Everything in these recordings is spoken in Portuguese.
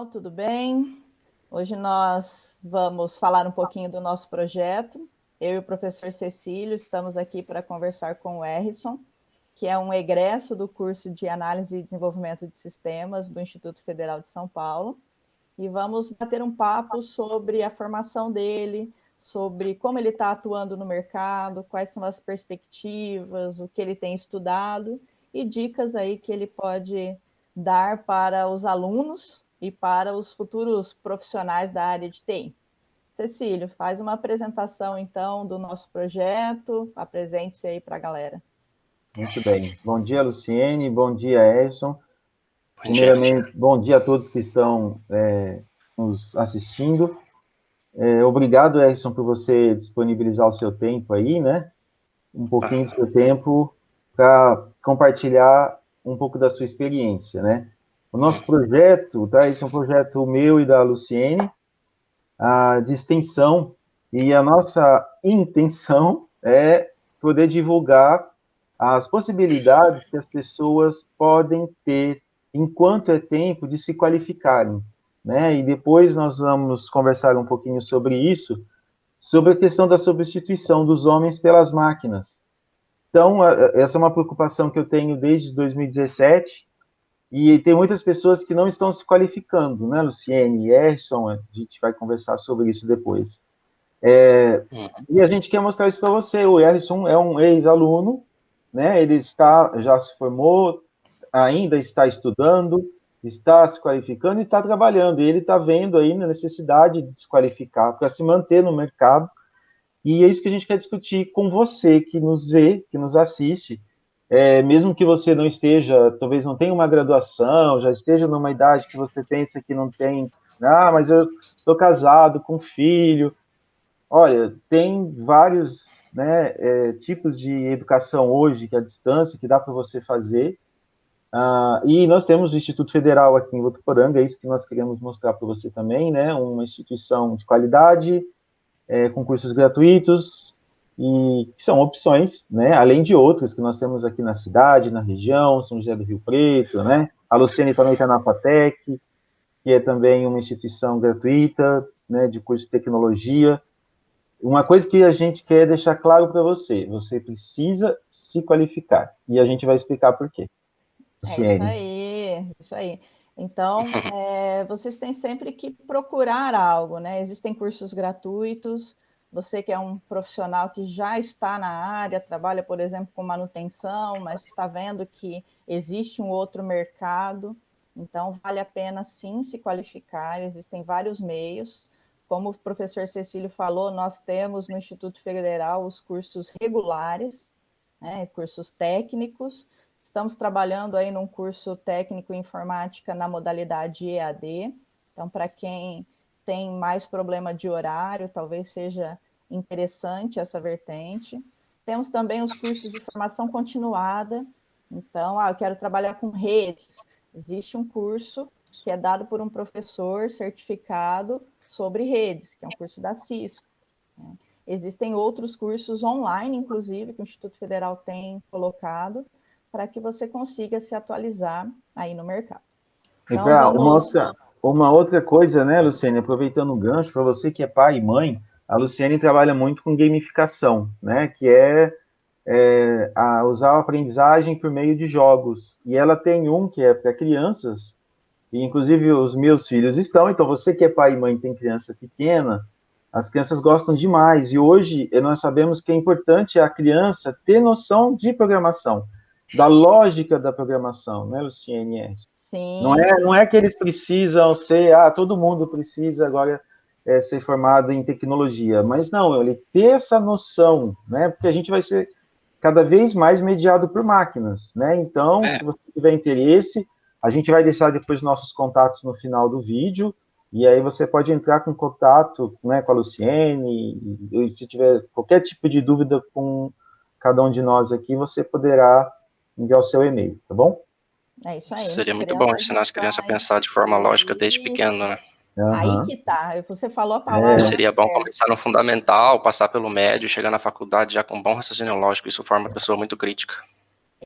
pessoal, tudo bem? Hoje nós vamos falar um pouquinho do nosso projeto. Eu e o professor Cecílio estamos aqui para conversar com o Errisson, que é um egresso do curso de Análise e Desenvolvimento de Sistemas do Instituto Federal de São Paulo. E vamos bater um papo sobre a formação dele, sobre como ele está atuando no mercado, quais são as perspectivas, o que ele tem estudado e dicas aí que ele pode dar para os alunos e para os futuros profissionais da área de TI. Cecílio, faz uma apresentação, então, do nosso projeto, apresente-se aí para a galera. Muito bem. Bom dia, Luciene, bom dia, Edson. Primeiramente, bom dia a todos que estão nos assistindo. Obrigado, Edson, por você disponibilizar o seu tempo aí, né? Um pouquinho do seu tempo para compartilhar um pouco da sua experiência, né? O nosso projeto, tá? Esse é um projeto meu e da Luciene, de extensão, e a nossa intenção é poder divulgar as possibilidades que as pessoas podem ter enquanto é tempo de se qualificarem, né? E depois nós vamos conversar um pouquinho sobre isso, sobre a questão da substituição dos homens pelas máquinas. Então, essa é uma preocupação que eu tenho desde 2017, e tem muitas pessoas que não estão se qualificando, né, Luciene e Erson? A gente vai conversar sobre isso depois. E a gente quer mostrar isso para você. O Erson é um ex-aluno, né? Ele já se formou, ainda está estudando, está se qualificando e está trabalhando. E ele está vendo aí a necessidade de se qualificar para se manter no mercado. E é isso que a gente quer discutir com você que nos vê, que nos assiste. Mesmo que você não esteja, talvez não tenha uma graduação, já esteja numa idade que você pensa que não tem, mas eu estou casado com filho. Olha, tem vários, né, tipos de educação hoje, que é a distância, que dá para você fazer. E nós temos o Instituto Federal aqui em Votuporanga, é isso que nós queremos mostrar para você também, né? Uma instituição de qualidade, com cursos gratuitos, e que são opções, né? Além de outras que nós temos aqui na cidade, na região, São José do Rio Preto, né? A Luciene também está na FATEC, que é também uma instituição gratuita, né, de curso de tecnologia. Uma coisa que a gente quer deixar claro para você, você precisa se qualificar, e a gente vai explicar por quê. Isso aí. Então, vocês têm sempre que procurar algo, né? Existem cursos gratuitos, você que é um profissional que já está na área, trabalha, por exemplo, com manutenção, mas está vendo que existe um outro mercado, então vale a pena sim se qualificar, existem vários meios. Como o professor Cecílio falou, nós temos no Instituto Federal os cursos regulares, né, cursos técnicos. Estamos trabalhando aí num curso técnico em informática na modalidade EAD. Então, para quem tem mais problema de horário, talvez seja interessante essa vertente. Temos também os cursos de formação continuada. Então, eu quero trabalhar com redes. Existe um curso que é dado por um professor certificado sobre redes, que é um curso da Cisco. Né? Existem outros cursos online, inclusive, que o Instituto Federal tem colocado, para que você consiga se atualizar aí no mercado. Então, uma outra coisa, né, Luciene, aproveitando o gancho, para você que é pai e mãe, a Luciene trabalha muito com gamificação, né, que é usar a aprendizagem por meio de jogos. E ela tem um que é para crianças, e inclusive os meus filhos estão, então você que é pai e mãe tem criança pequena, as crianças gostam demais, e hoje nós sabemos que é importante a criança ter noção de programação, da lógica da programação, né, Luciene? Sim, não é que eles precisam ser, todo mundo precisa agora ser formado em tecnologia, mas não, ele ter essa noção, né, porque a gente vai ser cada vez mais mediado por máquinas, né, então, se você tiver interesse, a gente vai deixar depois nossos contatos no final do vídeo, e aí você pode entrar com contato, né, com a Luciene, e se tiver qualquer tipo de dúvida com cada um de nós aqui, você poderá enviar o seu e-mail, tá bom? É isso aí. Seria muito bom ensinar as crianças a pensar de forma lógica desde pequeno, né? Aí que tá, você falou a palavra. Seria bom começar no fundamental, passar pelo médio, chegar na faculdade já com um bom raciocínio lógico, isso forma uma pessoa muito crítica.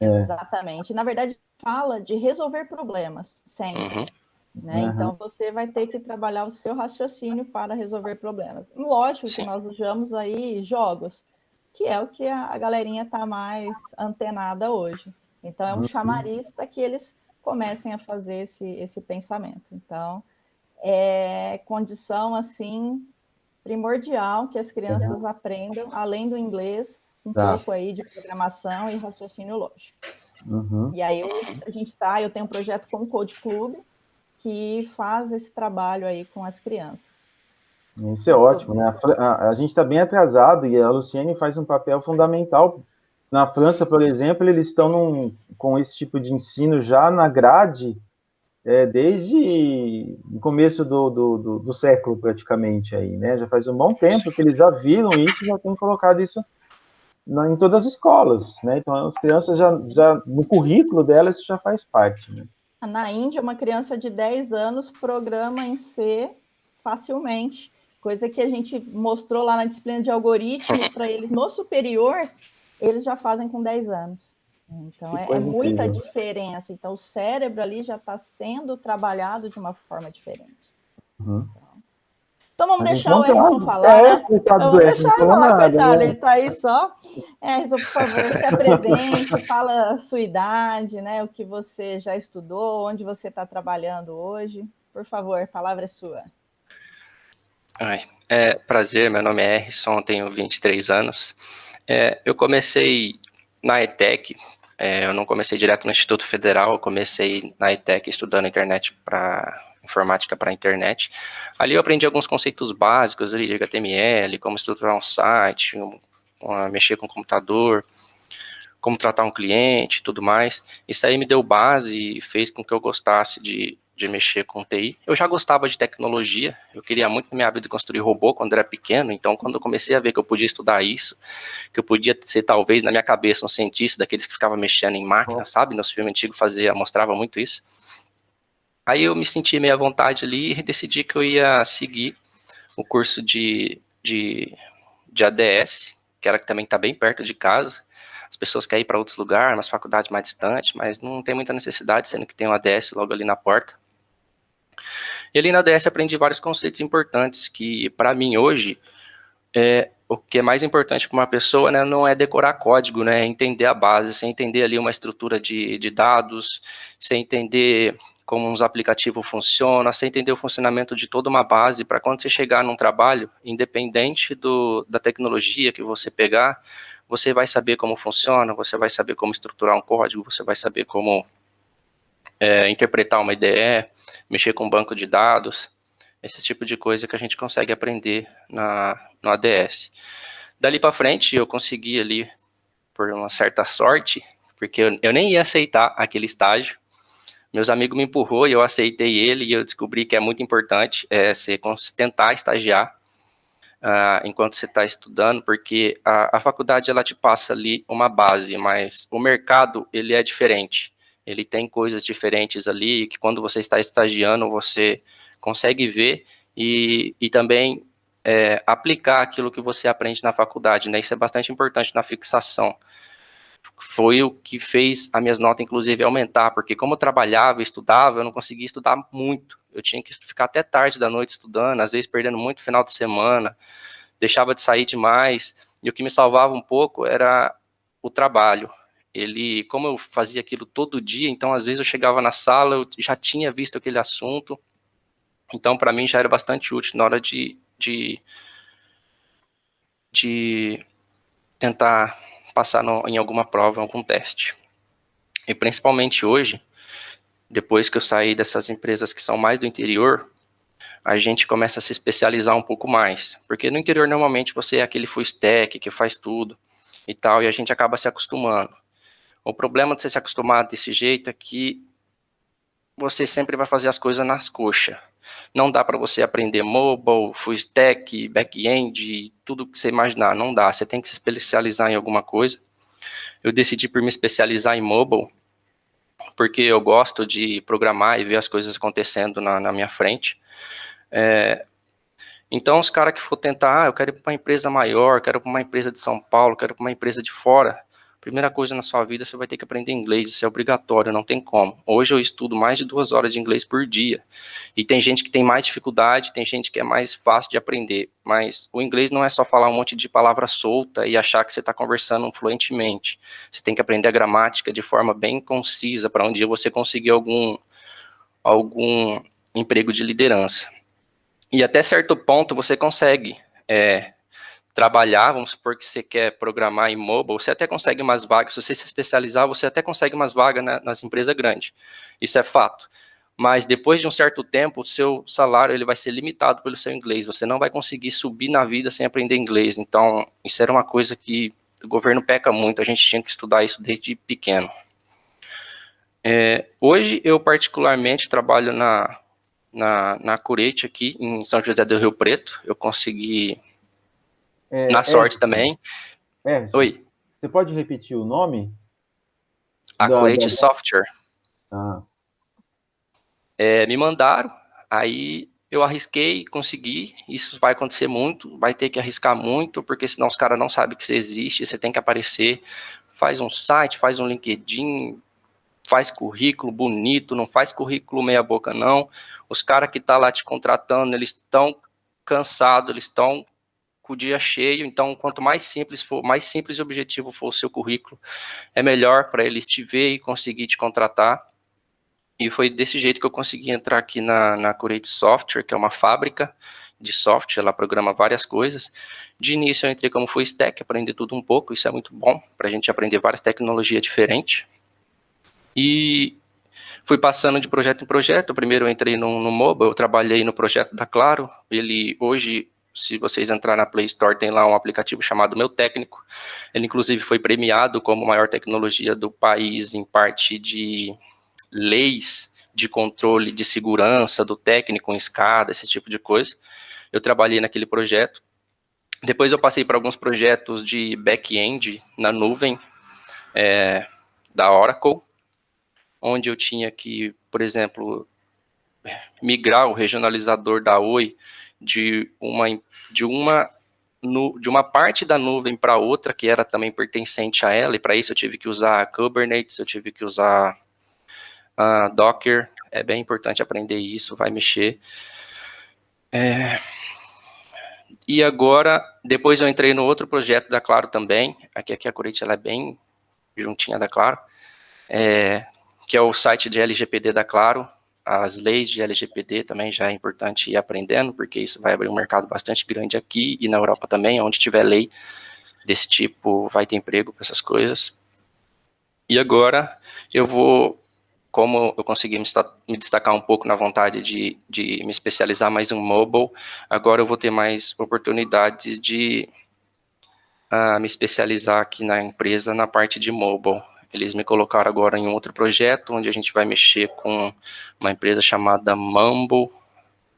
Exatamente. Na verdade, fala de resolver problemas, sempre. né? Então, você vai ter que trabalhar o seu raciocínio para resolver problemas. Lógico que nós usamos aí jogos, que é o que a galerinha está mais antenada hoje. Então, é um chamariz para que eles comecem a fazer esse pensamento. Então, é condição, assim, primordial que as crianças aprendam, além do inglês, um pouco aí de programação e raciocínio lógico. E aí, eu tenho um projeto com o Code Club, que faz esse trabalho aí com as crianças. Isso é ótimo, né? A gente está bem atrasado e a Luciene faz um papel fundamental. Na França, por exemplo, eles estão com esse tipo de ensino já na grade desde o começo do século, praticamente, aí, né? Já faz um bom tempo que eles já viram isso e já têm colocado isso em todas as escolas, né? Então, as crianças já no currículo delas isso já faz parte, né? Na Índia, uma criança de 10 anos programa em C facilmente, coisa que a gente mostrou lá na disciplina de algoritmos para eles no superior, eles já fazem com 10 anos. Então, é muita diferença. Então, o cérebro ali já está sendo trabalhado de uma forma diferente. Então, vamos deixar o Emerson falar, né? Vamos deixar ele falar, coitado, ele está aí só. Emerson, por favor, se apresente, fala a sua idade, né? O que você já estudou, onde você está trabalhando hoje. Por favor, a palavra é sua. Prazer, meu nome é Erison, tenho 23 anos. Eu comecei na ETEC, eu não comecei direto no Instituto Federal, eu comecei na ETEC estudando informática para internet. Ali eu aprendi alguns conceitos básicos ali de HTML, como estruturar um site, mexer com o computador, como tratar um cliente e tudo mais. Isso aí me deu base e fez com que eu gostasse de mexer com TI. Eu já gostava de tecnologia, eu queria muito na minha vida construir robô quando era pequeno, então quando eu comecei a ver que eu podia estudar isso, que eu podia ser talvez na minha cabeça um cientista daqueles que ficava mexendo em máquina, sabe? Nos filmes antigos mostrava muito isso. Aí eu me senti meio à vontade ali e decidi que eu ia seguir o curso de ADS, que era que também está bem perto de casa. As pessoas querem ir para outros lugares, umas faculdades mais distantes, mas não tem muita necessidade, sendo que tem um ADS logo ali na porta. E ali na ADS aprendi vários conceitos importantes que, para mim, hoje, o que é mais importante para uma pessoa, né, não é decorar código, né, é entender a base, sem entender ali uma estrutura de dados, sem entender como uns aplicativos funcionam, sem entender o funcionamento de toda uma base, para quando você chegar num trabalho, independente da tecnologia que você pegar, você vai saber como funciona, você vai saber como estruturar um código, você vai saber como interpretar uma IDE, mexer com um banco de dados, esse tipo de coisa que a gente consegue aprender no ADS. Dali para frente, eu consegui ali, por uma certa sorte, porque eu nem ia aceitar aquele estágio, meus amigos me empurrou e eu aceitei ele e eu descobri que é muito importante você tentar estagiar enquanto você está estudando, porque a faculdade ela te passa ali uma base, mas o mercado ele é diferente. Ele tem coisas diferentes ali que quando você está estagiando você consegue ver e também aplicar aquilo que você aprende na faculdade, né? Isso é bastante importante na fixação. Foi o que fez as minhas notas, inclusive, aumentar, porque como eu trabalhava e estudava, eu não conseguia estudar muito. Eu tinha que ficar até tarde da noite estudando, às vezes perdendo muito final de semana, deixava de sair demais, e o que me salvava um pouco era o trabalho. Como eu fazia aquilo todo dia, então às vezes eu chegava na sala, eu já tinha visto aquele assunto, então para mim já era bastante útil na hora de tentar passar em alguma prova, em algum teste. E principalmente hoje, depois que eu saí dessas empresas que são mais do interior, a gente começa a se especializar um pouco mais. Porque no interior, normalmente, você é aquele full stack que faz tudo e tal, e a gente acaba se acostumando. O problema de você se acostumar desse jeito é que você sempre vai fazer as coisas nas coxas. Não dá para você aprender mobile, full stack, back-end, tudo que você imaginar, não dá. Você tem que se especializar em alguma coisa. Eu decidi por me especializar em mobile, porque eu gosto de programar e ver as coisas acontecendo na minha frente. Então, os caras que for tentar, eu quero ir para uma empresa maior, quero ir para uma empresa de São Paulo, quero ir para uma empresa de fora, primeira coisa na sua vida, você vai ter que aprender inglês, isso é obrigatório, não tem como. Hoje eu estudo mais de 2 horas de inglês por dia, e tem gente que tem mais dificuldade, tem gente que é mais fácil de aprender, mas o inglês não é só falar um monte de palavra solta e achar que você está conversando fluentemente. Você tem que aprender a gramática de forma bem concisa, para um dia você conseguir algum emprego de liderança. E até certo ponto você consegue trabalhar, vamos supor que você quer programar em mobile, você até consegue umas vagas, se você se especializar, você até consegue umas vagas nas empresas grandes, isso é fato. Mas depois de um certo tempo, o seu salário ele vai ser limitado pelo seu inglês, você não vai conseguir subir na vida sem aprender inglês, então isso era uma coisa que o governo peca muito, a gente tinha que estudar isso desde pequeno. Hoje eu particularmente trabalho na Curate aqui em São José do Rio Preto, eu consegui na sorte também. Oi. Você pode repetir o nome? A Curate Software. Ah. Me mandaram, aí eu arrisquei, consegui, isso vai acontecer muito, vai ter que arriscar muito, porque senão os caras não sabem que você existe, você tem que aparecer, faz um site, faz um LinkedIn, faz currículo bonito, não faz currículo meia boca não, os caras que estão lá te contratando, eles estão cansados, eles estão com o dia cheio, então quanto mais simples e objetivo for o seu currículo, é melhor para eles te ver e conseguir te contratar. E foi desse jeito que eu consegui entrar aqui na Curate Software, que é uma fábrica de software, ela programa várias coisas. De início eu entrei como full stack, aprendi tudo um pouco, isso é muito bom, para a gente aprender várias tecnologias diferentes. E fui passando de projeto em projeto, primeiro eu entrei no mobile, eu trabalhei no projeto da Claro, ele hoje, se vocês entrarem na Play Store, tem lá um aplicativo chamado Meu Técnico, ele inclusive foi premiado como a maior tecnologia do país em parte de leis de controle de segurança do técnico em escada, esse tipo de coisa. Eu trabalhei naquele projeto. Depois eu passei para alguns projetos de back-end na nuvem da Oracle, onde eu tinha que, por exemplo, migrar o regionalizador da Oi de uma parte da nuvem para outra, que era também pertencente a ela, e para isso eu tive que usar Kubernetes, eu tive que usar Docker, é bem importante aprender isso, vai mexer. E agora, depois eu entrei no outro projeto da Claro também, aqui a Curate ela é bem juntinha da Claro, que é o site de LGPD da Claro, as leis de LGPD também já é importante ir aprendendo, porque isso vai abrir um mercado bastante grande aqui e na Europa também, onde tiver lei desse tipo, vai ter emprego para essas coisas. E agora eu vou, como eu consegui me destacar um pouco na vontade de me especializar mais em mobile, agora eu vou ter mais oportunidades de me especializar aqui na empresa na parte de mobile. Eles me colocaram agora em outro projeto, onde a gente vai mexer com uma empresa chamada Mambo,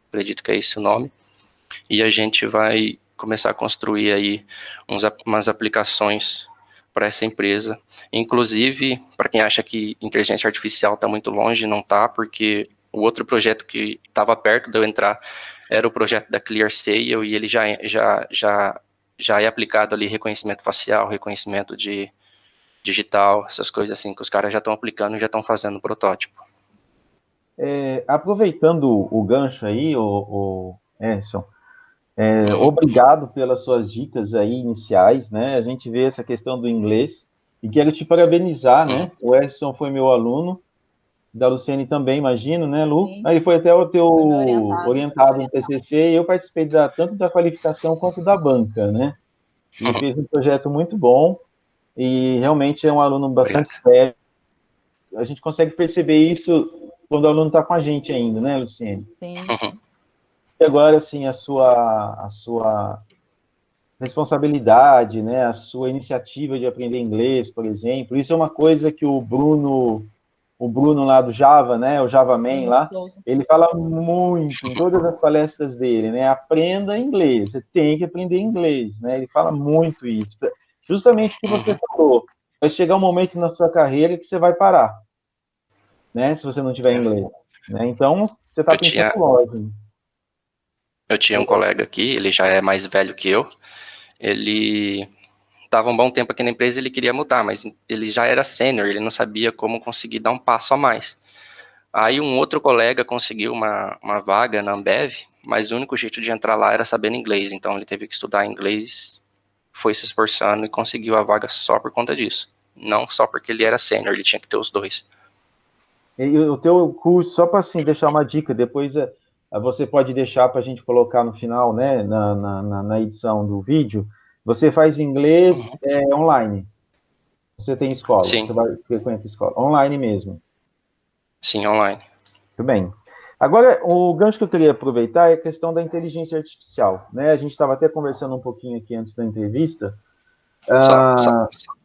acredito que é esse o nome, e a gente vai começar a construir aí umas aplicações para essa empresa. Inclusive, para quem acha que inteligência artificial está muito longe, não está, porque o outro projeto que estava perto de eu entrar era o projeto da ClearSale, e ele já é aplicado ali reconhecimento facial, reconhecimento de digital, essas coisas assim, que os caras já estão aplicando e já estão fazendo protótipo. Aproveitando o gancho aí, Edson, obrigado pelas suas dicas aí iniciais, né? A gente vê essa questão do inglês e quero te parabenizar, né? O Edson foi meu aluno, da Luciene também, imagino, né, Lu? Ele foi até o teu orientado no TCC e eu participei tanto da qualificação quanto da banca, né? E fez um projeto muito bom e realmente é um aluno bastante sério. A gente consegue perceber isso quando o aluno está com a gente ainda, né, Luciene? Sim. E agora, assim, a sua responsabilidade, né, a sua iniciativa de aprender inglês, por exemplo, isso é uma coisa que o Bruno lá do Java, né, o Java Man lá, ele fala muito em todas as palestras dele, né, aprenda inglês, você tem que aprender inglês, né, ele fala muito isso, justamente o que você falou, vai chegar um momento na sua carreira que você vai parar, né, se você não tiver inglês, né, então você está pensando longe. Eu tinha um colega aqui, ele já é mais velho que eu, ele estava um bom tempo aqui na empresa, ele queria mudar, mas ele já era sênior, ele não sabia como conseguir dar um passo a mais. Aí um outro colega conseguiu uma vaga na Ambev, mas o único jeito de entrar lá era sabendo inglês, então ele teve que estudar inglês, foi se esforçando e conseguiu a vaga só por conta disso. Não só porque ele era sênior, ele tinha que ter os dois. E o teu curso, só para assim, deixar uma dica, depois você pode deixar para a gente colocar no final, né, na edição do vídeo, você faz inglês online. Você tem escola, Sim. Você frequenta escola, online mesmo. Sim, online. Muito bem. Agora, o gancho que eu queria aproveitar é a questão da inteligência artificial, né? A gente estava até conversando um pouquinho aqui antes da entrevista.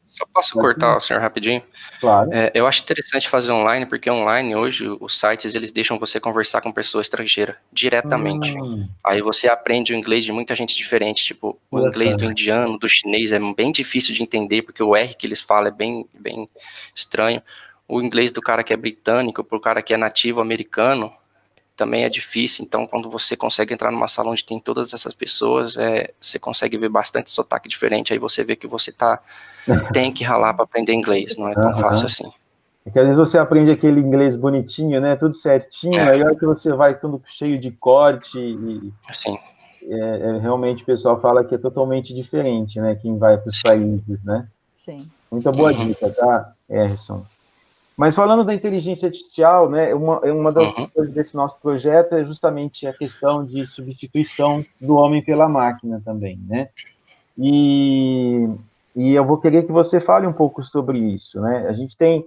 Só posso cortar o senhor rapidinho? Claro. Eu acho interessante fazer online, porque online, hoje, os sites, eles deixam você conversar com pessoa estrangeira, diretamente. Aí você aprende o inglês de muita gente diferente, tipo, o inglês do indiano, do chinês, é bem difícil de entender, porque o R que eles falam é bem estranho. O inglês do cara que é britânico, pro cara que é nativo americano, também é difícil. Então, quando você consegue entrar numa sala onde tem todas essas pessoas, você consegue ver bastante sotaque diferente, aí você vê que você tem que ralar para aprender inglês, não é tão fácil assim. É que às vezes você aprende aquele inglês bonitinho, né, tudo certinho, aí a hora que você vai tudo cheio de corte e Sim. Realmente o pessoal fala que é totalmente diferente, né, quem vai para os países, né? Sim. Muita boa dica, tá, Erson? Mas falando da inteligência artificial, né, uma das coisas desse nosso projeto é justamente a questão de substituição do homem pela máquina também, né? E eu vou querer que você fale um pouco sobre isso, né? A gente tem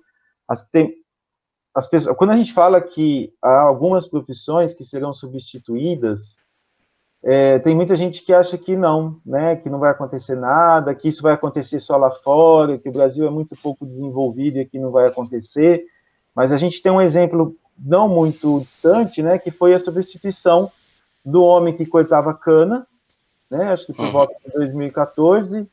as pessoas, quando a gente fala que há algumas profissões que serão substituídas, tem muita gente que acha que não, né? Que não vai acontecer nada, que isso vai acontecer só lá fora, que o Brasil é muito pouco desenvolvido e que não vai acontecer. Mas a gente tem um exemplo não muito distante, né? Que foi a substituição do homem que cortava cana, né? Acho que por volta de 2014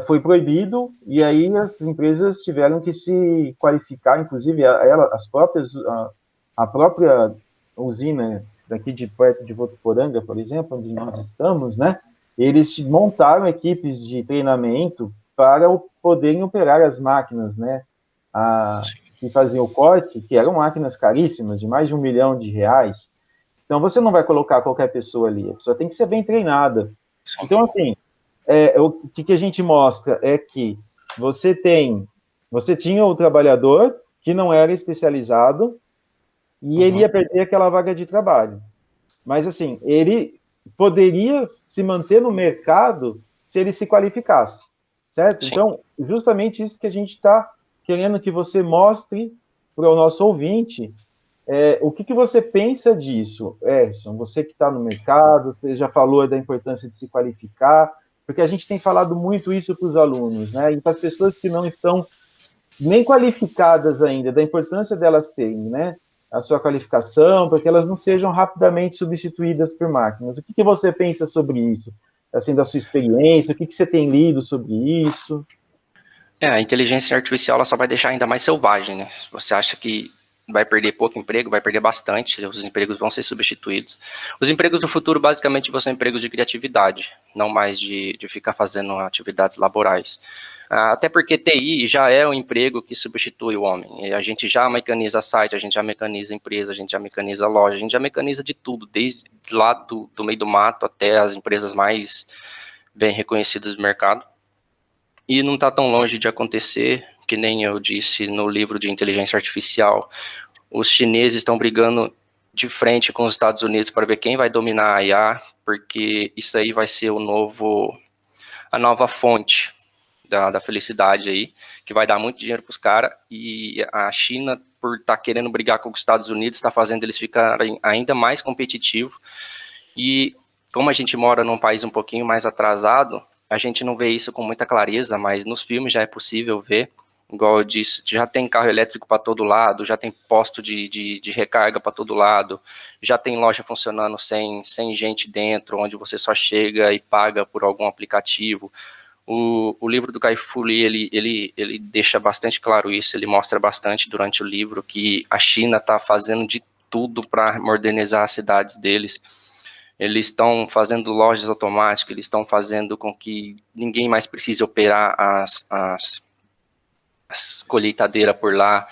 foi proibido e aí as empresas tiveram que se qualificar, inclusive a própria usina daqui de perto de Votuporanga, por exemplo, onde nós estamos, né? Eles montaram equipes de treinamento para poderem operar as máquinas, né? Que faziam o corte, que eram máquinas caríssimas, de mais de R$1 milhão. Então, você não vai colocar qualquer pessoa ali, a pessoa tem que ser bem treinada. Então, assim, o que a gente mostra é que você tinha o trabalhador que não era especializado e ele ia perder aquela vaga de trabalho. Mas, assim, ele poderia se manter no mercado se ele se qualificasse, certo? Sim. Então, justamente isso que a gente está querendo que você mostre para o nosso ouvinte. O que você pensa disso, Erson? Você que está no mercado, você já falou da importância de se qualificar, porque a gente tem falado muito isso para os alunos, né? E para as pessoas que não estão nem qualificadas ainda, da importância delas terem, né, a sua qualificação, para que elas não sejam rapidamente substituídas por máquinas. O que você pensa sobre isso? Assim, da sua experiência, o que você tem lido sobre isso? A inteligência artificial ela só vai deixar ainda mais selvagem, né? Você acha que vai perder pouco emprego, vai perder bastante, os empregos vão ser substituídos. Os empregos do futuro basicamente vão ser empregos de criatividade, não mais de ficar fazendo atividades laborais. Até porque TI já é um emprego que substitui o homem. A gente já mecaniza site, a gente já mecaniza empresa, a gente já mecaniza loja, a gente já mecaniza de tudo, desde lá do meio do mato até as empresas mais bem reconhecidas do mercado. E não está tão longe de acontecer, que nem eu disse no livro de inteligência artificial. Os chineses estão brigando de frente com os Estados Unidos para ver quem vai dominar a IA, porque isso aí vai ser a nova fonte da felicidade aí, que vai dar muito dinheiro para os caras, e a China, por estar querendo brigar com os Estados Unidos, está fazendo eles ficarem ainda mais competitivos, e como a gente mora num país um pouquinho mais atrasado, a gente não vê isso com muita clareza, mas nos filmes já é possível ver, igual eu disse, já tem carro elétrico para todo lado, já tem posto de recarga para todo lado, já tem loja funcionando sem gente dentro, onde você só chega e paga por algum aplicativo. O livro do Kai-Fu Lee, ele deixa bastante claro isso, ele mostra bastante durante o livro que a China está fazendo de tudo para modernizar as cidades deles. eles estão fazendo lojas automáticas, eles estão fazendo com que ninguém mais precise operar as colheitadeiras por lá,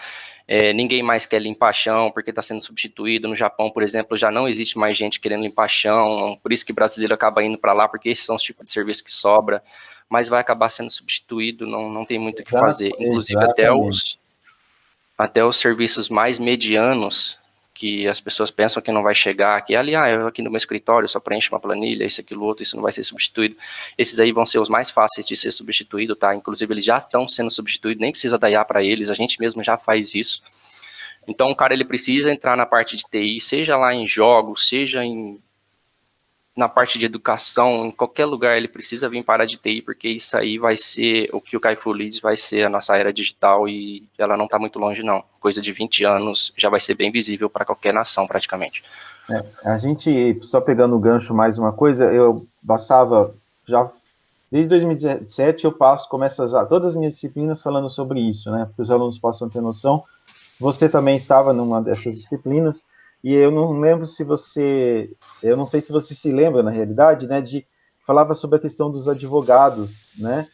ninguém mais quer limpar chão, porque está sendo substituído. No Japão, por exemplo, já não existe mais gente querendo limpar chão, por isso que brasileiro acaba indo para lá, porque esses são os tipos de serviço que sobra, mas vai acabar sendo substituído, não tem muito o que fazer. Inclusive, até os serviços mais medianos, que as pessoas pensam que não vai chegar, que ali, eu aqui no meu escritório só preencho uma planilha, isso, aquilo, outro, isso não vai ser substituído. Esses aí vão ser os mais fáceis de ser substituído, tá? Inclusive, eles já estão sendo substituídos, nem precisa dar IA para eles, a gente mesmo já faz isso. Então, o cara, ele precisa entrar na parte de TI, seja lá em jogos, seja na parte de educação, em qualquer lugar, ele precisa vir para a de TI, porque isso aí vai ser o que o Kaifu Leads vai ser a nossa era digital, e ela não está muito longe, não. Coisa de 20 anos já vai ser bem visível para qualquer nação, praticamente. A gente, só pegando o gancho mais uma coisa, eu passava, já desde 2017 eu começo todas as minhas disciplinas falando sobre isso, né, para que os alunos possam ter noção. Você também estava numa dessas disciplinas, e eu não lembro eu não sei se você se lembra, na realidade, né, falava sobre a questão dos advogados, né,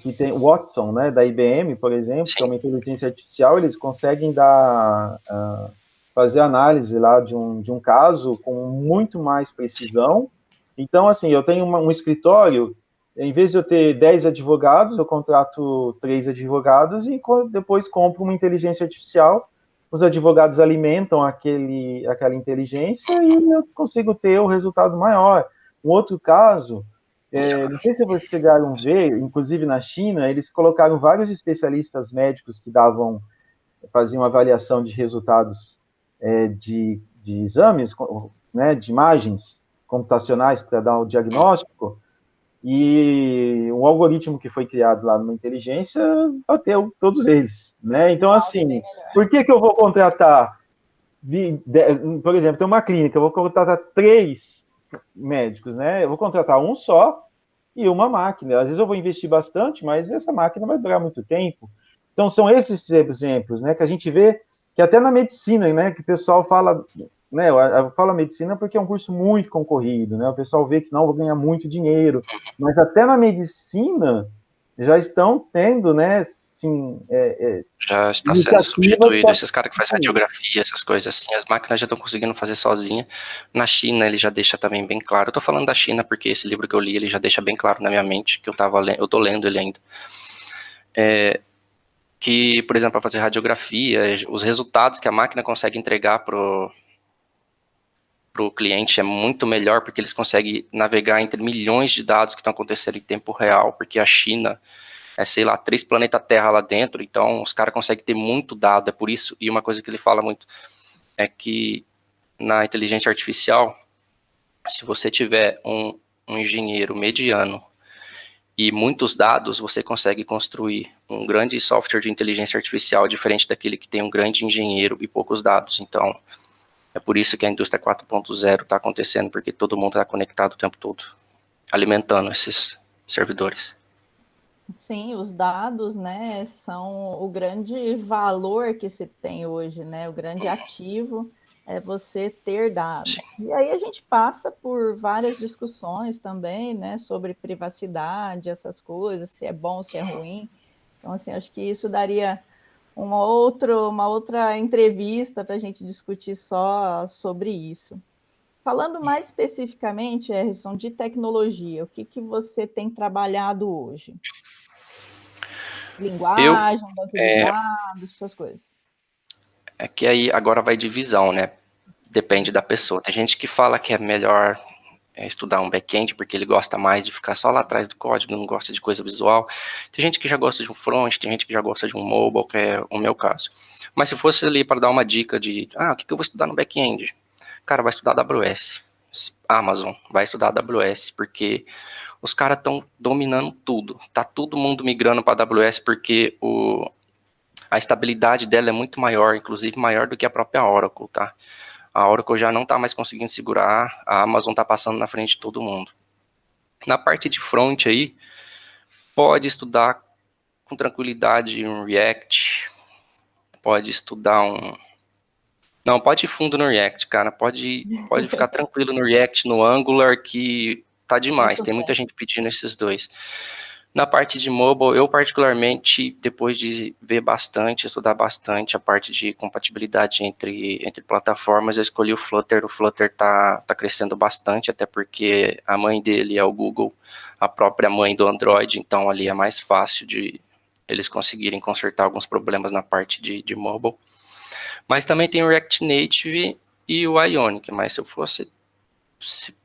que tem o Watson, né, da IBM, por exemplo, Sim. que é uma inteligência artificial, eles conseguem fazer análise lá de um caso com muito mais precisão. Então, assim, eu tenho um escritório, em vez de eu ter 10 advogados, eu contrato 3 advogados e depois compro uma inteligência artificial. Os advogados alimentam aquela inteligência e eu consigo ter o resultado maior. Um outro caso, não sei se vocês chegaram a ver, inclusive na China, eles colocaram vários especialistas médicos que faziam avaliação de resultados de exames, né, de imagens computacionais para dar o diagnóstico, e o algoritmo que foi criado lá numa inteligência bateu todos eles, né? Então, assim, por que eu vou contratar, por exemplo, tem uma clínica, eu vou contratar 3 médicos, né? Eu vou contratar um só e uma máquina. Às vezes eu vou investir bastante, mas essa máquina vai durar muito tempo. Então, são esses exemplos, né, que a gente vê que até na medicina, né, que o pessoal fala, né, eu falo medicina porque é um curso muito concorrido, né, o pessoal vê que não vai ganhar muito dinheiro, mas até na medicina já estão tendo, né, assim, já está sendo substituído, esses caras que fazem radiografia, essas coisas assim, as máquinas já estão conseguindo fazer sozinha. Na China, ele já deixa também bem claro, eu tô falando da China porque esse livro que eu li, ele já deixa bem claro na minha mente, que eu tô lendo ele ainda, que, por exemplo, para fazer radiografia, os resultados que a máquina consegue entregar pro cliente é muito melhor, porque eles conseguem navegar entre milhões de dados que estão acontecendo em tempo real, porque a China sei lá, 3 planetas Terra lá dentro, então os caras conseguem ter muito dado, é por isso, e uma coisa que ele fala muito, é que na inteligência artificial, se você tiver um engenheiro mediano e muitos dados, você consegue construir um grande software de inteligência artificial, diferente daquele que tem um grande engenheiro e poucos dados. Então, é por isso que a indústria 4.0 está acontecendo, porque todo mundo está conectado o tempo todo, alimentando esses servidores. Sim, os dados, né, são o grande valor que se tem hoje, né, o grande ativo é você ter dados. Sim. E aí a gente passa por várias discussões também, né, sobre privacidade, essas coisas, se é bom, se é ruim. Então, assim, acho que isso daria uma outra entrevista para a gente discutir só sobre isso. Falando mais especificamente, Harrison, de tecnologia, o que você tem trabalhado hoje? Linguagem, banco de dados, essas coisas. É que aí agora vai de visão, né? Depende da pessoa. Tem gente que fala que é melhor estudar um back-end porque ele gosta mais de ficar só lá atrás do código, não gosta de coisa visual. Tem gente que já gosta de um front, tem gente que já gosta de um mobile, que é o meu caso. Mas se fosse ali para dar uma dica de, o que eu vou estudar no back-end? Cara, vai estudar AWS. Amazon, vai estudar AWS, porque os caras estão dominando tudo. Tá todo mundo migrando para AWS porque a estabilidade dela é muito maior, inclusive maior do que a própria Oracle, tá? A Oracle já não está mais conseguindo segurar, a Amazon está passando na frente de todo mundo. Na parte de front aí, pode estudar com tranquilidade um React, pode estudar Não, pode ir fundo no React, cara. Pode ficar tranquilo no React, no Angular, que tá demais. Tem muita gente pedindo esses dois. Na parte de mobile, eu particularmente, depois de ver bastante, estudar bastante a parte de compatibilidade entre plataformas, eu escolhi o Flutter. O Flutter tá crescendo bastante, até porque a mãe dele é o Google, a própria mãe do Android, então ali é mais fácil de eles conseguirem consertar alguns problemas na parte de mobile. Mas também tem o React Native e o Ionic, mas se eu fosse,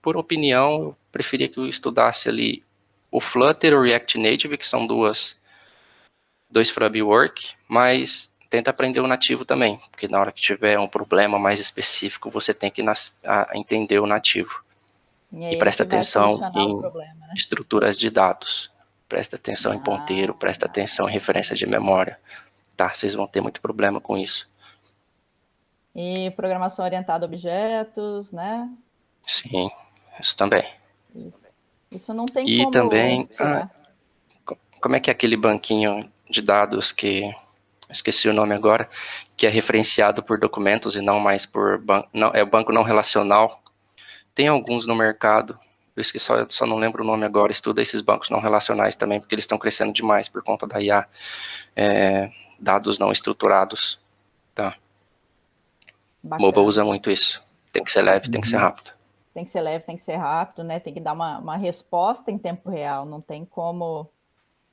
por opinião, eu preferia que eu estudasse ali o Flutter ou o React Native, que são dois framework, mas tenta aprender o nativo também, porque na hora que tiver um problema mais específico, você tem que entender o nativo. E presta atenção em estruturas de dados. Presta atenção em ponteiro, presta atenção em referência de memória. Tá, vocês vão ter muito problema com isso. E programação orientada a objetos, né? Sim, isso também. Isso não tem e como também, tirar. Como é que é aquele banquinho de dados que, esqueci o nome agora, que é referenciado por documentos e não mais por, é o banco não relacional. Tem alguns no mercado, eu esqueci, só não lembro o nome agora. Estuda esses bancos não relacionais também, porque eles estão crescendo demais por conta da IA, dados não estruturados, tá? Mobile usa muito isso. Tem que ser leve, tem que ser rápido. Tem que ser leve, tem que ser rápido, né? Tem que dar uma resposta em tempo real. Não tem como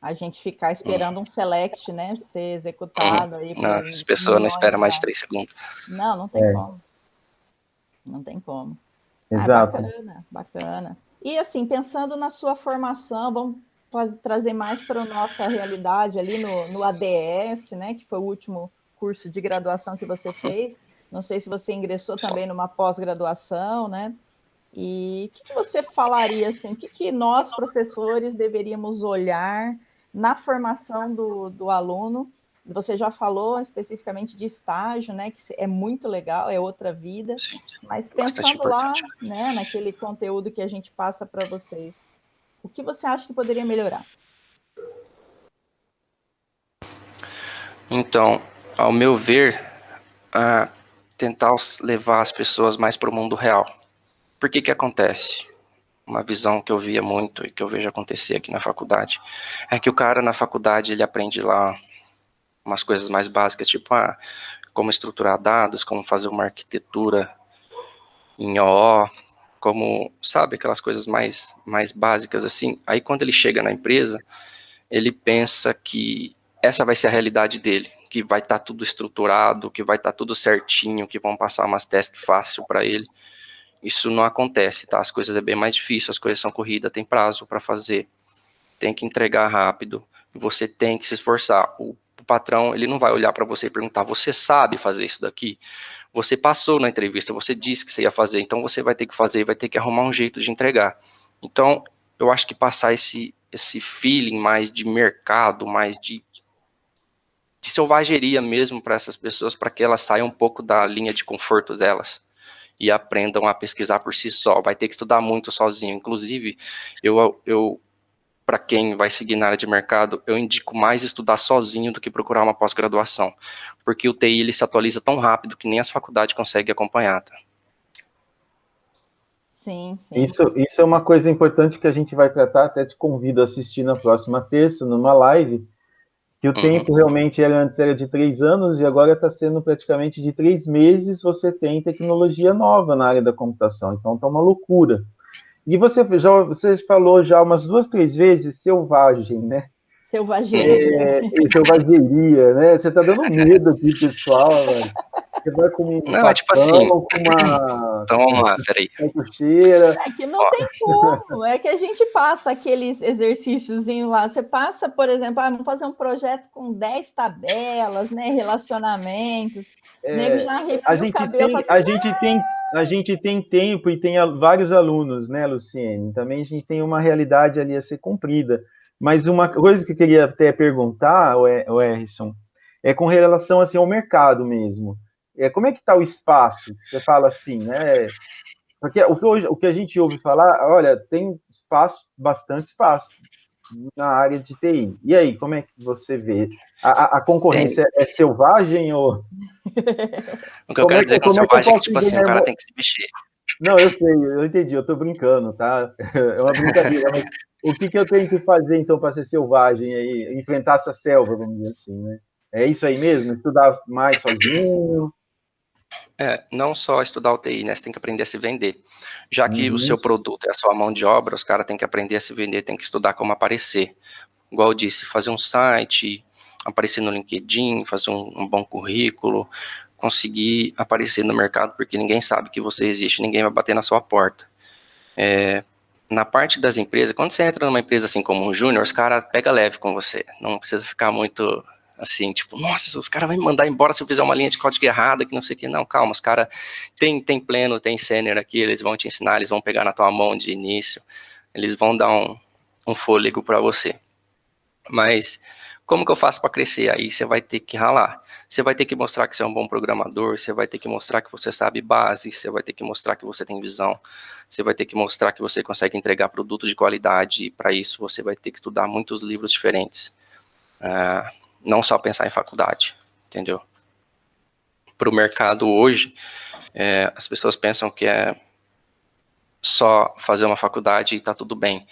a gente ficar esperando um select, né, ser executado. Aí não, as pessoas não esperam mais de 3 segundos. Não tem como. Não tem como. Exato. Bacana. E assim, pensando na sua formação, vamos trazer mais para a nossa realidade ali no ADS, né, que foi o último curso de graduação que você fez. Não sei se você ingressou também numa pós-graduação, né? E o que você falaria, assim, o que nós, professores, deveríamos olhar na formação do aluno? Você já falou especificamente de estágio, né, que é muito legal, é outra vida. Sim, mas pensando lá, né, naquele conteúdo que a gente passa para vocês, o que você acha que poderia melhorar? Então, ao meu ver, tentar levar as pessoas mais para o mundo real. Por que acontece? Uma visão que eu via muito e que eu vejo acontecer aqui na faculdade é que o cara na faculdade ele aprende lá umas coisas mais básicas, tipo como estruturar dados, como fazer uma arquitetura em OO, como, sabe, aquelas coisas mais básicas assim. Aí quando ele chega na empresa, ele pensa que essa vai ser a realidade dele, que vai estar tudo estruturado, que vai estar tudo certinho, que vão passar umas tasks fácil para ele. Isso não acontece, tá? As coisas é bem mais difícil, as coisas são corridas, tem prazo para fazer, tem que entregar rápido, você tem que se esforçar. O patrão, ele não vai olhar para você e perguntar, você sabe fazer isso daqui? Você passou na entrevista, você disse que você ia fazer, então você vai ter que fazer, vai ter que arrumar um jeito de entregar. Então, eu acho que passar esse feeling mais de mercado, mais de selvageria mesmo para essas pessoas, para que elas saiam um pouco da linha de conforto delas e aprendam a pesquisar por si só. Vai ter que estudar muito sozinho. Inclusive, eu para quem vai seguir na área de mercado, eu indico mais estudar sozinho do que procurar uma pós-graduação, porque o TI ele se atualiza tão rápido que nem as faculdades conseguem acompanhar. Tá? Sim. Isso é uma coisa importante que a gente vai tratar, até te convido a assistir na próxima terça, numa live, que o tempo realmente antes era de 3 anos e agora está sendo praticamente de 3 meses, você tem tecnologia nova na área da computação, então está uma loucura. E você falou já umas 2, 3 vezes selvagem, né? Selvageria. Selvageria, né? Você está dando medo aqui, pessoal, velho. Você vai com não, é tipo assim, com uma... Então vamos lá, peraí. É que não tem como, é que a gente passa aqueles exercícios lá, você passa, por exemplo, vamos fazer um projeto com 10 tabelas, né, relacionamentos, nego já arrepia o cabelo. A gente tem tempo e tem vários alunos, né, Luciene? Também a gente tem uma realidade ali a ser cumprida. Mas uma coisa que eu queria até perguntar, o Erison, é com relação assim, ao mercado mesmo. Como é que está o espaço? Você fala assim, né? Porque o que a gente ouve falar, olha, tem espaço, bastante espaço. na área de TI. E aí, como é que você vê? A concorrência é selvagem ou... O que eu quero dizer com como é que eu selvagem é que, posso tipo assim, o ganhar... cara tem que se mexer. Não, eu sei, eu entendi, eu tô brincando, tá? É uma brincadeira, mas o que eu tenho que fazer, então, para ser selvagem aí, enfrentar essa selva, vamos dizer assim, né? É isso aí mesmo? Estudar mais sozinho? Não só estudar o TI, né? Você tem que aprender a se vender. Já que o Uhum. seu produto é a sua mão de obra, os caras têm que aprender a se vender, tem que estudar como aparecer. Igual eu disse, fazer um site, aparecer no LinkedIn, fazer um bom currículo, conseguir aparecer no mercado, porque ninguém sabe que você existe, ninguém vai bater na sua porta. Na parte das empresas, quando você entra numa empresa assim como um júnior, os caras pegam leve com você. Não precisa ficar muito assim, tipo, nossa, os caras vão me mandar embora se eu fizer uma linha de código errada, que não sei o que. Não, calma, os caras tem pleno, tem sênior aqui, eles vão te ensinar, eles vão pegar na tua mão de início, eles vão dar um fôlego para você. Mas como que eu faço para crescer? Aí você vai ter que ralar. Você vai ter que mostrar que você é um bom programador, você vai ter que mostrar que você sabe base, você vai ter que mostrar que você tem visão, você vai ter que mostrar que você consegue entregar produto de qualidade, e para isso você vai ter que estudar muitos livros diferentes. Não só pensar em faculdade, entendeu? Para o mercado hoje, as pessoas pensam que é só fazer uma faculdade e tá tudo bem.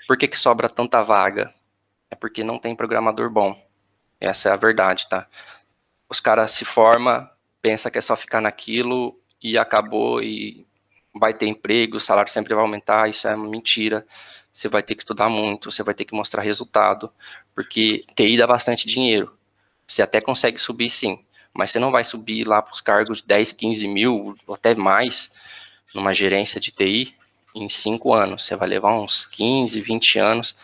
Por que sobra tanta vaga? É porque não tem programador bom. Essa é a verdade, tá? Os caras se formam, pensa que é só ficar naquilo e acabou e vai ter emprego, o salário sempre vai aumentar, isso é mentira. Você vai ter que estudar muito, você vai ter que mostrar resultado, porque TI dá bastante dinheiro. Você até consegue subir sim, mas você não vai subir lá para os cargos de 10, 15 mil, ou até mais, numa gerência de TI, em 5 anos. Você vai levar uns 15, 20 anos.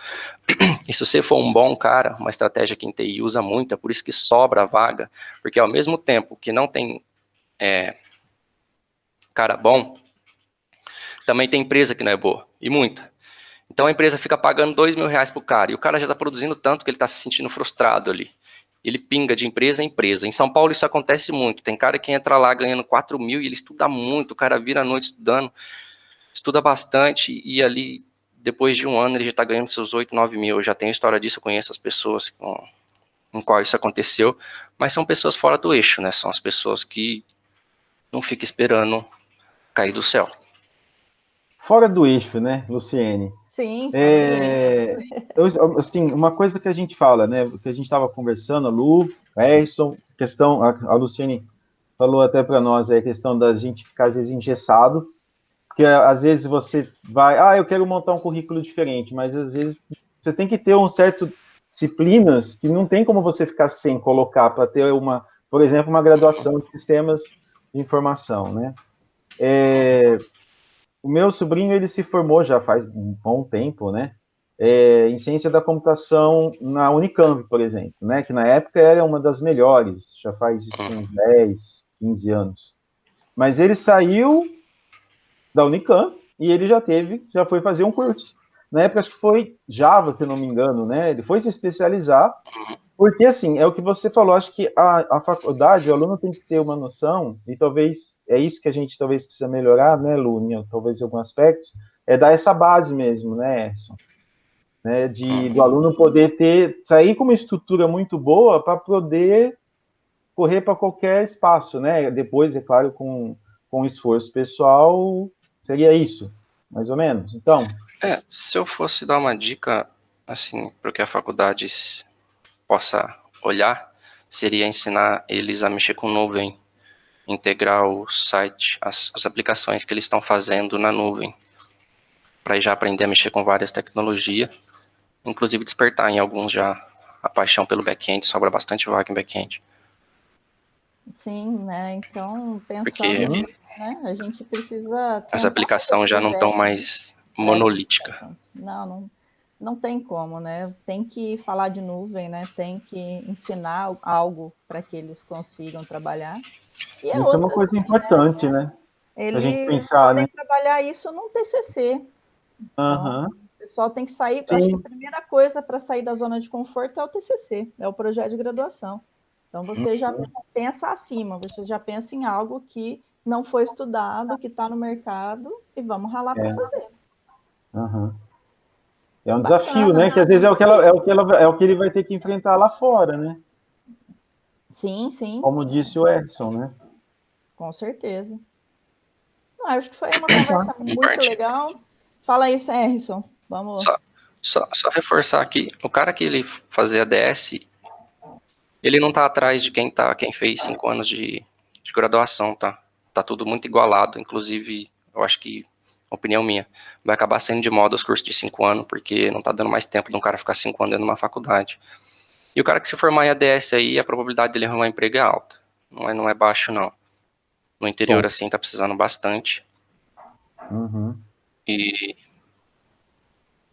E se você for um bom cara, uma estratégia que em TI usa muito, é por isso que sobra a vaga, porque ao mesmo tempo que não tem cara bom, também tem empresa que não é boa, e muita. Então a empresa fica pagando R$2.000 pro cara, e o cara já está produzindo tanto que ele está se sentindo frustrado ali. Ele pinga de empresa em empresa. Em São Paulo isso acontece muito. Tem cara que entra lá ganhando 4 mil e ele estuda muito, o cara vira a noite estudando, estuda bastante e ali, depois de um ano, ele já está ganhando seus 8, 9 mil. Eu já tenho história disso, eu conheço as pessoas com qual isso aconteceu, mas são pessoas fora do eixo, né? São as pessoas que não ficam esperando cair do céu. Fora do eixo, né, Luciene? Sim, fora do eixo. Assim, uma coisa que a gente fala, né, que a gente estava conversando, a Lu, Erson, questão, a Luciene falou até para nós, a questão da gente ficar, às vezes, engessado, porque às vezes você vai, eu quero montar um currículo diferente, mas às vezes você tem que ter um certo disciplinas que não tem como você ficar sem colocar para ter por exemplo, uma graduação de sistemas de informação, né? O meu sobrinho, ele se formou já faz um bom tempo, né? Em ciência da computação na Unicamp, por exemplo, né? Que na época era uma das melhores, já faz isso uns 10, 15 anos. Mas ele saiu da Unicamp e ele já foi fazer um curso. Na época, acho que foi Java, se eu não me engano, né? Ele foi se especializar, porque, assim, é o que você falou, acho que a faculdade, o aluno tem que ter uma noção, e talvez é isso que a gente talvez precisa melhorar, né, Lu, talvez em alguns aspectos, é dar essa base mesmo, né, Erson? Né, do aluno poder sair com uma estrutura muito boa para poder correr para qualquer espaço, né? Depois, é claro, com esforço pessoal, seria isso, mais ou menos. Então, Se eu fosse dar uma dica, assim, para que a faculdade possa olhar, seria ensinar eles a mexer com nuvem, integrar o site, as aplicações que eles estão fazendo na nuvem, para já aprender a mexer com várias tecnologias, inclusive despertar em alguns já a paixão pelo back-end, sobra bastante vaga em back-end. Sim, né? Então, Porque pensando nisso, né? A gente precisa as tentar aplicações já não estão projetos mais monolíticas. não tem como, né? Tem que falar de nuvem, né? Tem que ensinar algo para que eles consigam trabalhar. E a isso é uma outra, coisa importante, né? Pra gente eles pensar, podem né? trabalhar isso no TCC. Então, Aham, o pessoal tem que sair. Acho que a sim. primeira coisa para sair da zona de conforto é o TCC, é o projeto de graduação. Então, você já pensa acima, você já pensa em algo que não foi estudado, que está no mercado, e vamos ralar para fazer. Aham. É um desafio, né? Que às vezes é o que ele vai ter que enfrentar lá fora, né? Sim, sim. Como disse o Edson, né? Com certeza. Não, acho que foi uma conversa muito legal. Fala aí, Sérgio. Vamos. Só reforçar aqui, o cara que ele fazer ADS, ele não tá atrás de quem fez 5 anos de graduação, tá? Tá tudo muito igualado, inclusive, eu acho que, opinião minha, vai acabar saindo de moda os cursos de 5 anos, porque não tá dando mais tempo de um cara ficar 5 anos dentro de uma faculdade. E o cara que se formar em ADS aí, a probabilidade dele arrumar emprego é alta. Não é baixo, não. No interior, Bom. assim, tá precisando bastante. Uhum. E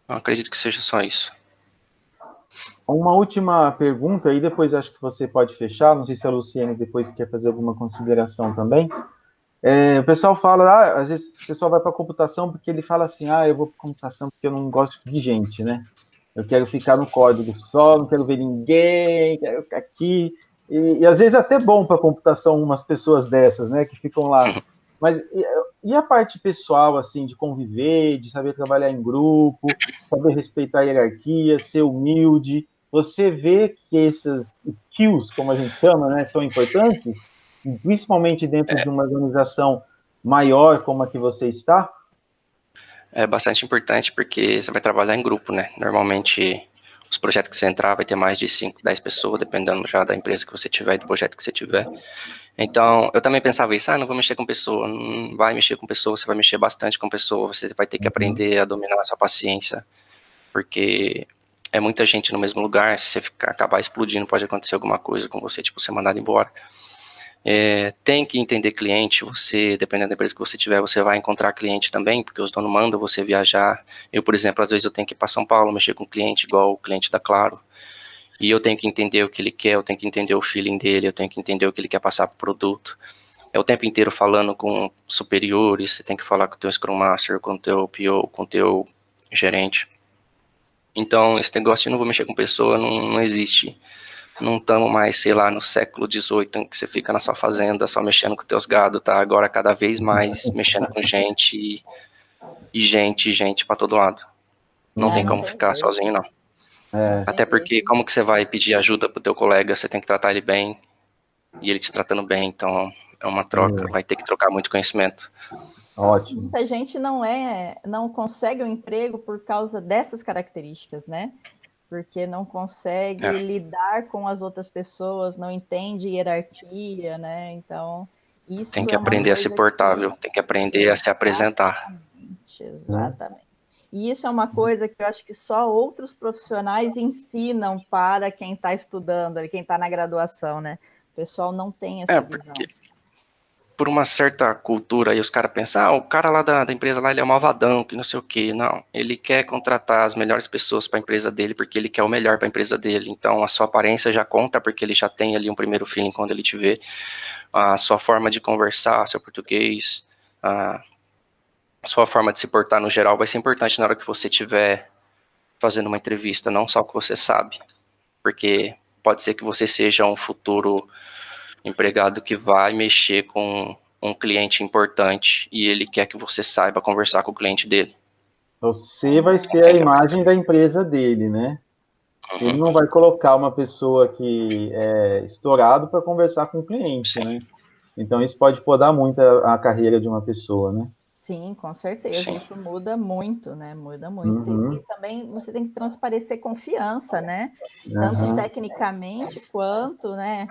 eu acredito que seja só isso. Uma última pergunta, aí depois acho que você pode fechar. Não sei se a Luciene depois quer fazer alguma consideração também. O pessoal fala, às vezes o pessoal vai para a computação porque ele fala assim, eu vou para a computação porque eu não gosto de gente, né? Eu quero ficar no código só, não quero ver ninguém, quero ficar aqui. E às vezes é até bom para a computação umas pessoas dessas, né? Que ficam lá. Mas e a parte pessoal, assim, de conviver, de saber trabalhar em grupo, saber respeitar a hierarquia, ser humilde? Você vê que essas skills, como a gente chama, né, são importantes? Principalmente dentro de uma organização maior como a que você está? É bastante importante porque você vai trabalhar em grupo, né? Normalmente, os projetos que você entrar vai ter mais de 5, 10 pessoas, dependendo já da empresa que você tiver e do projeto que você tiver. Então, eu também pensava isso, não vou mexer com pessoa, não vai mexer com pessoa, você vai mexer bastante com pessoa, você vai ter que aprender a dominar a sua paciência, porque é muita gente no mesmo lugar, se você acabar explodindo, pode acontecer alguma coisa com você, tipo, ser mandado embora. Tem que entender cliente, você, dependendo da empresa que você tiver, você vai encontrar cliente também, porque os donos mandam você viajar. Eu, por exemplo, às vezes eu tenho que ir para São Paulo, mexer com cliente, igual o cliente da Claro, e eu tenho que entender o que ele quer, eu tenho que entender o feeling dele, eu tenho que entender o que ele quer passar pro produto. É o tempo inteiro falando com superiores, você tem que falar com o teu Scrum Master, com o teu PO, com o teu gerente. Então, esse negócio de não vou mexer com pessoa não existe. Não estamos mais, sei lá, no século XVIII, em que você fica na sua fazenda só mexendo com teus gado, tá? Agora cada vez mais mexendo com gente e gente para todo lado. Não tem como ficar sozinho, não. Até porque como que você vai pedir ajuda pro teu colega, você tem que tratar ele bem e ele te tratando bem, então é uma troca, vai ter que trocar muito conhecimento. Ótimo. Muita gente não consegue um emprego por causa dessas características, né? Porque não consegue lidar com as outras pessoas, não entende hierarquia, né? Então, isso tem que aprender a ser portável, tem que aprender a se apresentar. Exatamente. E isso é uma coisa que eu acho que só outros profissionais ensinam para quem está estudando, quem está na graduação, né? O pessoal não tem essa visão. Porque por uma certa cultura aí os caras pensam, o cara lá da empresa lá, ele é um malvadão, que não sei o que. Não, ele quer contratar as melhores pessoas para a empresa dele, porque ele quer o melhor para a empresa dele. Então a sua aparência já conta, porque ele já tem ali um primeiro feeling quando ele te vê. A sua forma de conversar, seu português, a sua forma de se portar no geral vai ser importante na hora que você estiver fazendo uma entrevista, não só o que você sabe. Porque pode ser que você seja um futuro empregado que vai mexer com um cliente importante e ele quer que você saiba conversar com o cliente dele. Você vai ser a imagem da empresa dele, né? Ele não vai colocar uma pessoa que é estourado para conversar com o cliente, né? Então isso pode podar muito a carreira de uma pessoa, né? Sim, com certeza. Sim. Isso muda muito, né? Muda muito. E também você tem que transparecer confiança, né? Tanto tecnicamente quanto, né?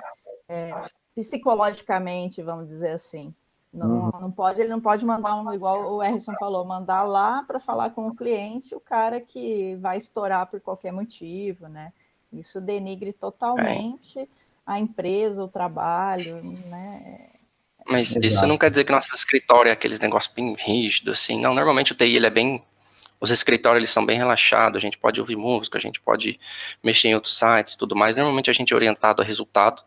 Psicologicamente, vamos dizer assim. Ele não pode mandar igual o Erison falou, mandar lá para falar com o cliente o cara que vai estourar por qualquer motivo, né? Isso denigre totalmente a empresa, o trabalho, né? Mas isso não quer dizer que nosso escritório é aqueles negócios bem rígidos, assim. Não, normalmente o TI, ele é bem... Os escritórios, eles são bem relaxados, a gente pode ouvir música, a gente pode mexer em outros sites e tudo mais. Normalmente a gente é orientado a resultado.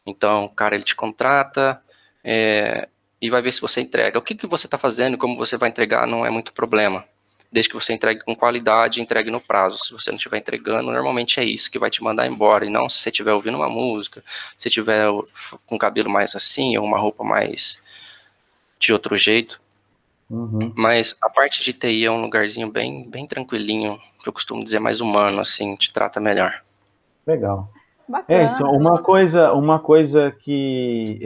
Então, o cara, ele te contrata e vai ver se você entrega. O que você está fazendo, como você vai entregar, não é muito problema. Desde que você entregue com qualidade e entregue no prazo. Se você não estiver entregando, normalmente é isso que vai te mandar embora. E não se você estiver ouvindo uma música, se estiver com o cabelo mais assim, ou uma roupa mais de outro jeito. Mas a parte de TI é um lugarzinho bem, bem tranquilinho, que eu costumo dizer mais humano, assim, te trata melhor. Legal. Bacana. Isso, uma coisa que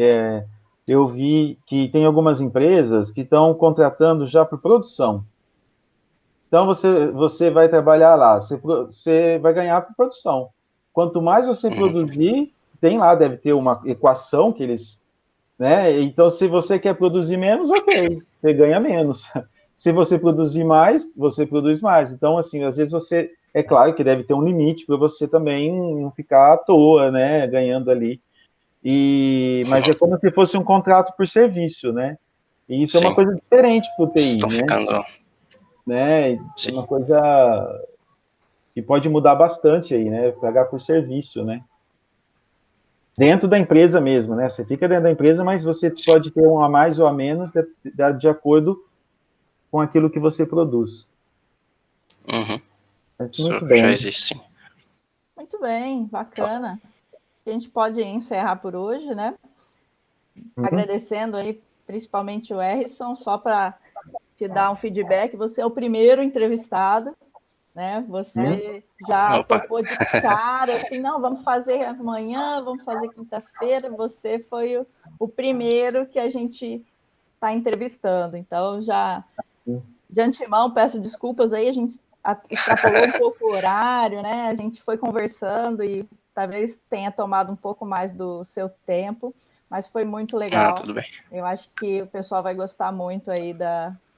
eu vi que tem algumas empresas que estão contratando já por produção. Então, você vai trabalhar lá, você vai ganhar por produção. Quanto mais você produzir, tem lá, deve ter uma equação que eles, né? Então, se você quer produzir menos, ok, você ganha menos. Se você produzir mais, você produz mais. Então, assim, às vezes é claro que deve ter um limite para você também não ficar à toa, né, ganhando ali. Mas é como se fosse um contrato por serviço, né? E isso é uma coisa diferente para o TI, Estão ficando... né? É uma coisa que pode mudar bastante aí, né? Pagar por serviço, né? Dentro da empresa mesmo, né? Você fica dentro da empresa, mas você pode ter um a mais ou a menos de acordo com aquilo que você produz. Mas muito bem. Já existe, sim. Muito bem, bacana. A gente pode encerrar por hoje, né? Agradecendo aí, principalmente o Erison, só para te dar um feedback. Você é o primeiro entrevistado, né? Você já topou de cara, assim, não, vamos fazer amanhã, vamos fazer quinta-feira. Você foi o primeiro que a gente está entrevistando. Então, já de antemão, peço desculpas aí, a gente extrapolou um pouco o horário, né? A gente foi conversando e talvez tenha tomado um pouco mais do seu tempo, mas foi muito legal. Tudo bem. Eu acho que o pessoal vai gostar muito aí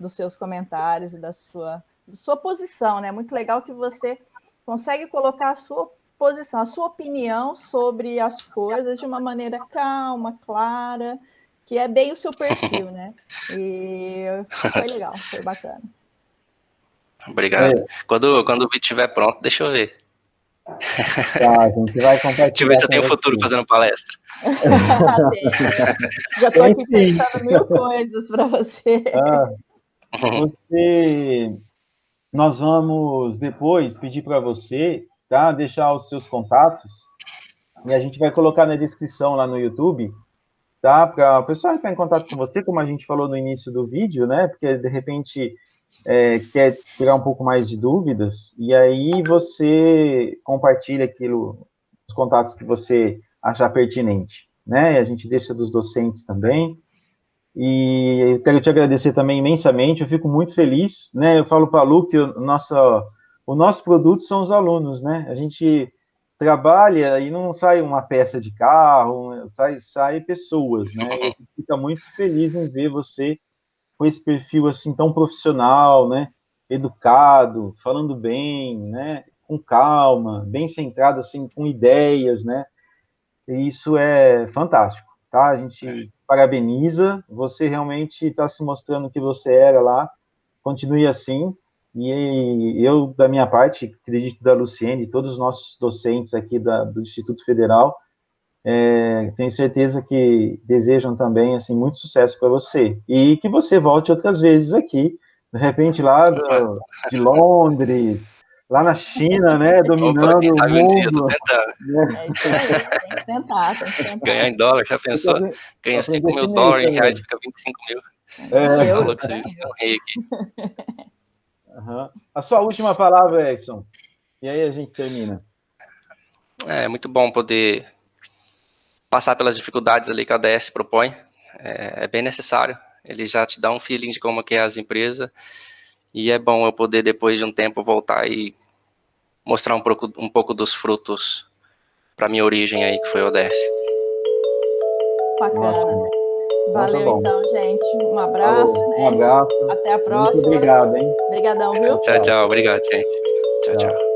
dos seus comentários e da sua posição, né? Muito legal que você consegue colocar a sua posição, a sua opinião sobre as coisas de uma maneira calma, clara, que é bem o seu perfil, né? E foi legal, foi bacana. Obrigado. Quando o vídeo estiver pronto, deixa eu ver. Tá, a gente vai compartilhar. Deixa eu ver se eu tenho futuro fazendo palestra. Já estou aqui pensando 1000 coisas para você. Nós vamos depois pedir para você, tá, deixar os seus contatos e a gente vai colocar na descrição lá no YouTube, tá, para o pessoal entrar em contato com você, como a gente falou no início do vídeo, né, porque de repente quer tirar um pouco mais de dúvidas, e aí você compartilha os contatos que você achar pertinente, né, e a gente deixa dos docentes também. E eu quero te agradecer também imensamente, eu fico muito feliz, né, eu falo para a Lu que o nosso produto são os alunos, né, a gente trabalha e não sai uma peça de carro, sai pessoas, né, a gente fica muito feliz em ver você com esse perfil assim tão profissional, né, educado, falando bem, né, com calma, bem centrado assim, com ideias, né, e isso é fantástico, tá? A gente parabeniza, você realmente está se mostrando o que você era lá, continue assim, e eu, da minha parte, acredito da Luciene, todos os nossos docentes aqui do Instituto Federal, tenho certeza que desejam também, assim, muito sucesso para você, e que você volte outras vezes aqui, de repente lá de Londres, lá na China, né, dominando o mundo. É isso aí, tem que tentar. Ganhar em dólar, já pensou? Ganha 5 mil dólares, em reais fica 25 mil. Tá louco, você é um rei aqui. A sua última palavra, Edson, e aí a gente termina. É muito bom poder passar pelas dificuldades ali que a ODS propõe, é bem necessário, ele já te dá um feeling de como que é as empresas, e é bom eu poder, depois de um tempo, voltar e mostrar um pouco dos frutos para minha origem aí, que foi a ODS. Bacana. Valeu, então, gente. Um abraço. Um abraço. Até a próxima. Muito obrigado, hein? Obrigadão, viu? Tchau, obrigado, gente. Tchau.